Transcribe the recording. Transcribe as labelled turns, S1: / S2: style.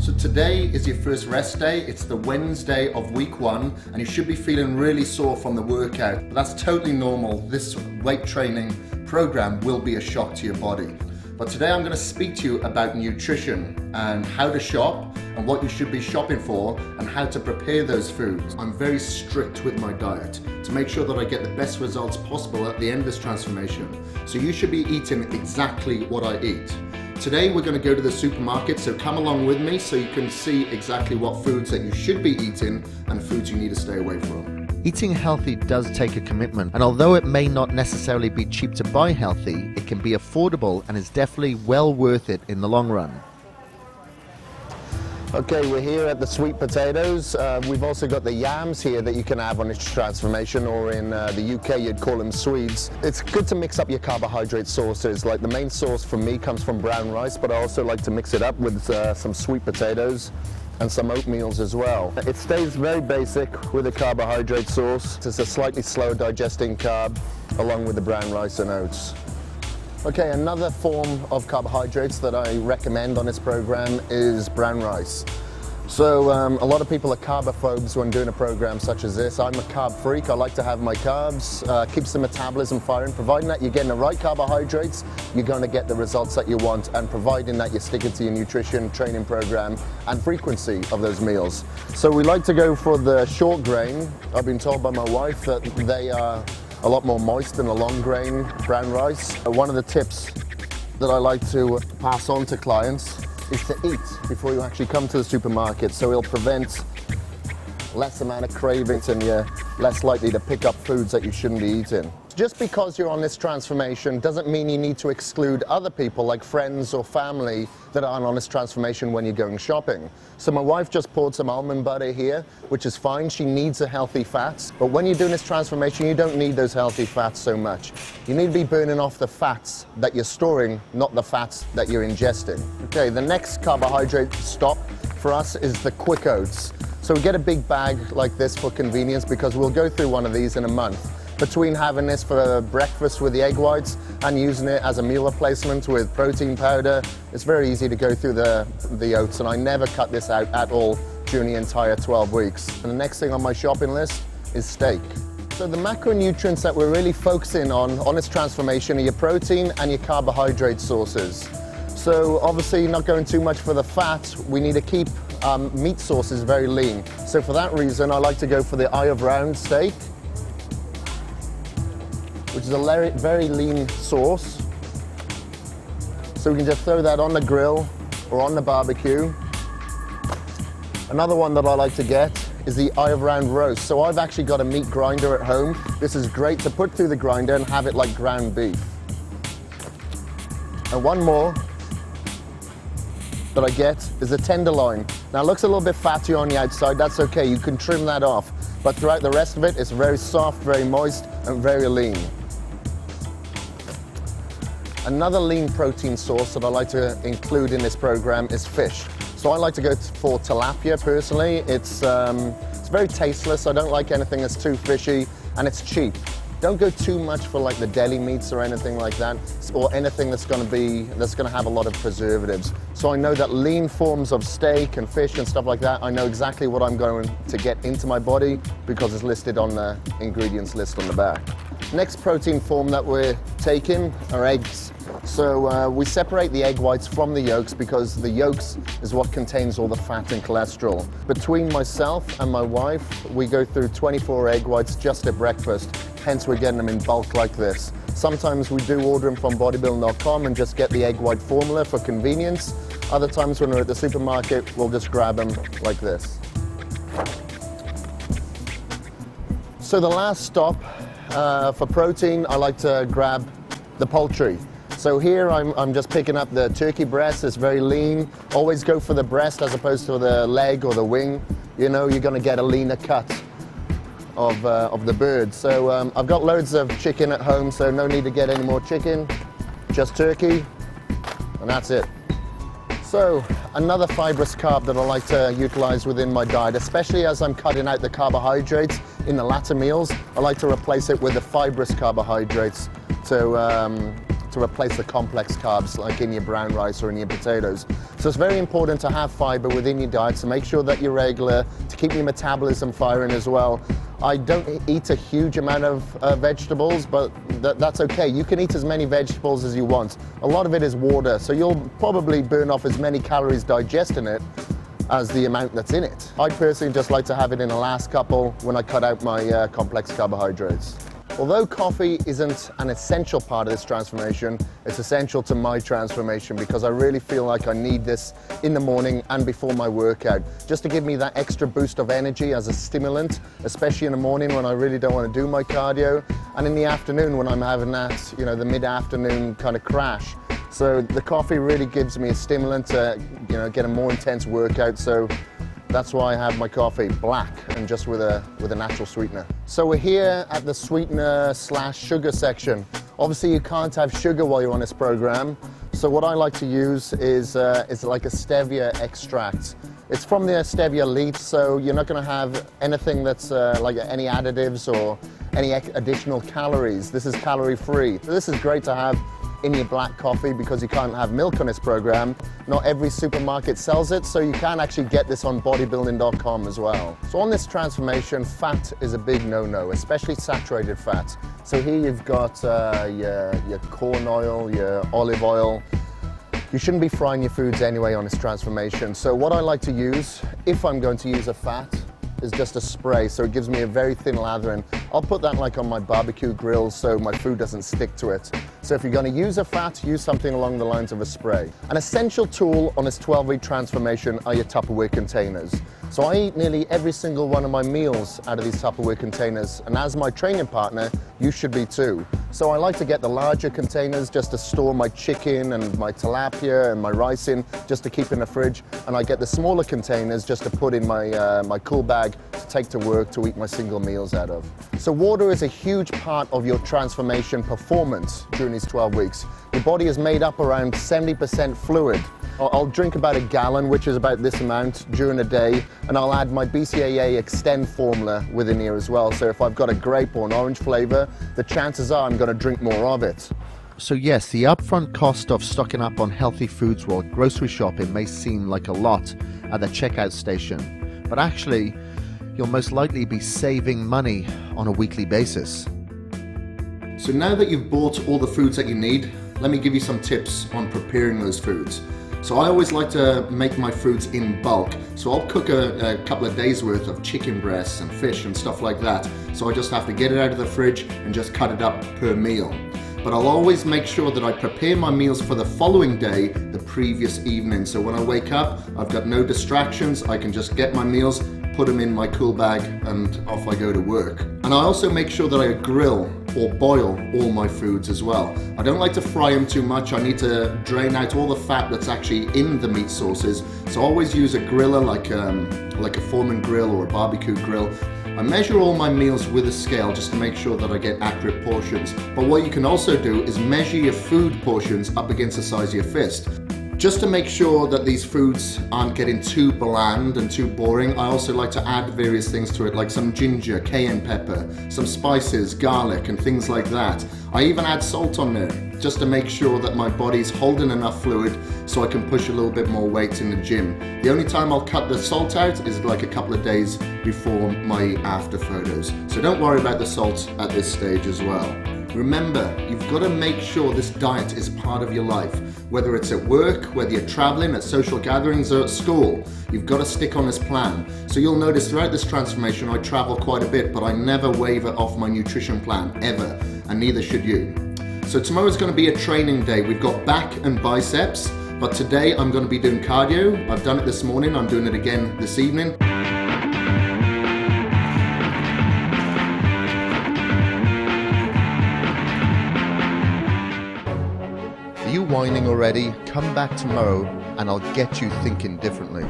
S1: So today is your first rest day. It's the Wednesday of week 1 and you should be feeling really sore from the workout. But that's totally normal. This weight training program will be a shock to your body. But today I'm going to speak to you about nutrition and how to shop and what you should be shopping for and how to prepare those foods. I'm very strict with my diet to make sure that I get the best results possible at the end of this transformation. So you should be eating exactly what I eat. Today we're going to go to the supermarket, so come along with me so you can see exactly what foods that you should be eating and foods you need to stay away from.
S2: Eating healthy does take a commitment, and although it may not necessarily be cheap to buy healthy, it can be affordable and is definitely well worth it in the long run.
S3: Okay, we're here at the sweet potatoes. We've also got the yams here that you can have on this transformation, or in the UK you'd call them Swedes. It's good to mix up your carbohydrate sources. Like the main source for me comes from brown rice, but I also like to mix it up with some sweet potatoes and some oatmeals as well. It stays very basic with a carbohydrate source. It's a slightly slow digesting carb along with the brown rice and oats. Okay, another form of carbohydrates that I recommend on this program is brown rice. So a lot of people are carbophobes when doing a program such as this. I'm a carb freak. I like to have my carbs, keeps the metabolism firing. Providing that you're getting the right carbohydrates, you're going to get the results that you want, and providing that you're sticking to your nutrition training program and frequency of those meals. So we like to go for the short grain. I've been told by my wife that they are a lot more moist than the long grain brown rice. One of the tips that I like to pass on to clients is to eat before you actually come to the supermarket, so it'll prevent less amount of cravings and you're less likely to pick up foods that you shouldn't be eating. Just because you're on this transformation doesn't mean you need to exclude other people like friends or family that aren't on this transformation when you're going shopping. So my wife just poured some almond butter here, which is fine. She needs the healthy fats, but when you're doing this transformation, you don't need those healthy fats so much. You need to be burning off the fats that you're storing, not the fats that you're ingesting. Okay, the next carbohydrate stop for us is the quick oats. So we get a big bag like this for convenience because we'll go through one of these in a month. Between having this for breakfast with the egg whites and using it as a meal replacement with protein powder, it's very easy to go through the oats, and I never cut this out at all during the entire 12 weeks. And the next thing on my shopping list is steak. So the macronutrients that we're really focusing on this transformation are your protein and your carbohydrate sources. So obviously not going too much for the fat, we need to keep meat sources very lean. So for that reason, I like to go for the eye of round steak, which is a very lean sauce. So we can just throw that on the grill or on the barbecue. Another one that I like to get is the eye of round roast. So I've actually got a meat grinder at home. This is great to put through the grinder and have it like ground beef. And one more that I get is a tenderloin. Now it looks a little bit fatty on the outside, that's okay, you can trim that off. But throughout the rest of it, it's very soft, very moist, and very lean. Another lean protein source that I like to include in this program is fish. So I like to go for tilapia personally. It's very tasteless. I don't like anything that's too fishy, and it's cheap. Don't go too much for like the deli meats or anything like that, or anything that's going to have a lot of preservatives. So I know that lean forms of steak and fish and stuff like that, I know exactly what I'm going to get into my body because it's listed on the ingredients list on the back. Next protein form that we're taking are eggs. So we separate the egg whites from the yolks because the yolks is what contains all the fat and cholesterol. Between myself and my wife, we go through 24 egg whites just at breakfast. Hence we're getting them in bulk like this. Sometimes we do order them from bodybuilding.com and just get the egg white formula for convenience. Other times when we're at the supermarket, we'll just grab them like this. So the last stop for protein, I like to grab the poultry. So here I'm just picking up the turkey breast. It's very lean. Always go for the breast as opposed to the leg or the wing. You know, you're going to get a leaner cut of the bird. So I've got loads of chicken at home, so no need to get any more chicken. Just turkey, and that's it. So another fibrous carb that I like to utilize within my diet, especially as I'm cutting out the carbohydrates in the latter meals, I like to replace it with the fibrous carbohydrates to to replace the complex carbs like in your brown rice or in your potatoes. So it's very important to have fiber within your diet, so make sure that you're regular to keep your metabolism firing as well. I don't eat a huge amount of vegetables, but that's okay. You can eat as many vegetables as you want. A lot of it is water, so you'll probably burn off as many calories digesting it as the amount that's in it. I personally just like to have it in the last couple when I cut out my complex carbohydrates. Although coffee isn't an essential part of this transformation, it's essential to my transformation because I really feel like I need this in the morning and before my workout, just to give me that extra boost of energy as a stimulant, especially in the morning when I really don't want to do my cardio, and in the afternoon when I'm having that, the mid-afternoon kind of crash. So the coffee really gives me a stimulant to, get a more intense workout. So that's why I have my coffee black and just with a natural sweetener. So we're here at the sweetener / sugar section. Obviously you can't have sugar while you're on this program. So what I like to use is like a stevia extract. It's from the stevia leaf, so you're not going to have anything that's like any additives or any additional calories. This is calorie free. So this is great to have in your black coffee because you can't have milk on this program. Not every supermarket sells it, so you can actually get this on bodybuilding.com as well. So on this transformation, fat is a big no-no, especially saturated fat. So here you've got your corn oil, your olive oil. You shouldn't be frying your foods anyway on this transformation. So what I like to use, if I'm going to use a fat, is just a spray, so it gives me a very thin lather, and I'll put that like on my barbecue grill so my food doesn't stick to it. So if you're going to use a fat, use something along the lines of a spray. An essential tool on this 12-week transformation are your Tupperware containers. So I eat nearly every single one of my meals out of these Tupperware containers, and as my training partner, you should be too. So I like to get the larger containers just to store my chicken and my tilapia and my rice in, just to keep in the fridge, and I get the smaller containers just to put in my cool bag to take to work to eat my single meals out of. So water is a huge part of your transformation performance during these 12 weeks. Your body is made up around 70% fluid. I'll drink about a gallon, which is about this amount, during the day, and I'll add my BCAA Extend formula within here as well. So if I've got a grape or an orange flavor, the chances are I'm going to drink more of it.
S2: So yes, the upfront cost of stocking up on healthy foods while grocery shopping may seem like a lot at the checkout station, but actually, you'll most likely be saving money on a weekly basis.
S1: So now that you've bought all the foods that you need, let me give you some tips on preparing those foods. So I always like to make my foods in bulk. So I'll cook a couple of days worth of chicken breasts and fish and stuff like that. So I just have to get it out of the fridge and just cut it up per meal. But I'll always make sure that I prepare my meals for the following day, the previous evening. So when I wake up, I've got no distractions. I can just get my meals, put them in my cool bag, and off I go to work. And I also make sure that I grill or boil all my foods as well. I don't like to fry them too much. I need to drain out all the fat that's actually in the meat sources. So I always use a griller like a Foreman grill or a barbecue grill. I measure all my meals with a scale just to make sure that I get accurate portions. But what you can also do is measure your food portions up against the size of your fist. Just to make sure that these foods aren't getting too bland and too boring, I also like to add various things to it, like some ginger, cayenne pepper, some spices, garlic, and things like that. I even add salt on there, just to make sure that my body's holding enough fluid so I can push a little bit more weight in the gym. The only time I'll cut the salt out is like a couple of days before my after photos. So don't worry about the salt at this stage as well. Remember, you've got to make sure this diet is part of your life. Whether it's at work, whether you're traveling, at social gatherings, or at school, you've got to stick on this plan. So you'll notice throughout this transformation I travel quite a bit, but I never waver off my nutrition plan, ever, and neither should you. So tomorrow's going to be a training day. We've got back and biceps, but today I'm going to be doing cardio. I've done it this morning, I'm doing it again this evening.
S2: Are you whining already? Come back tomorrow and I'll get you thinking differently.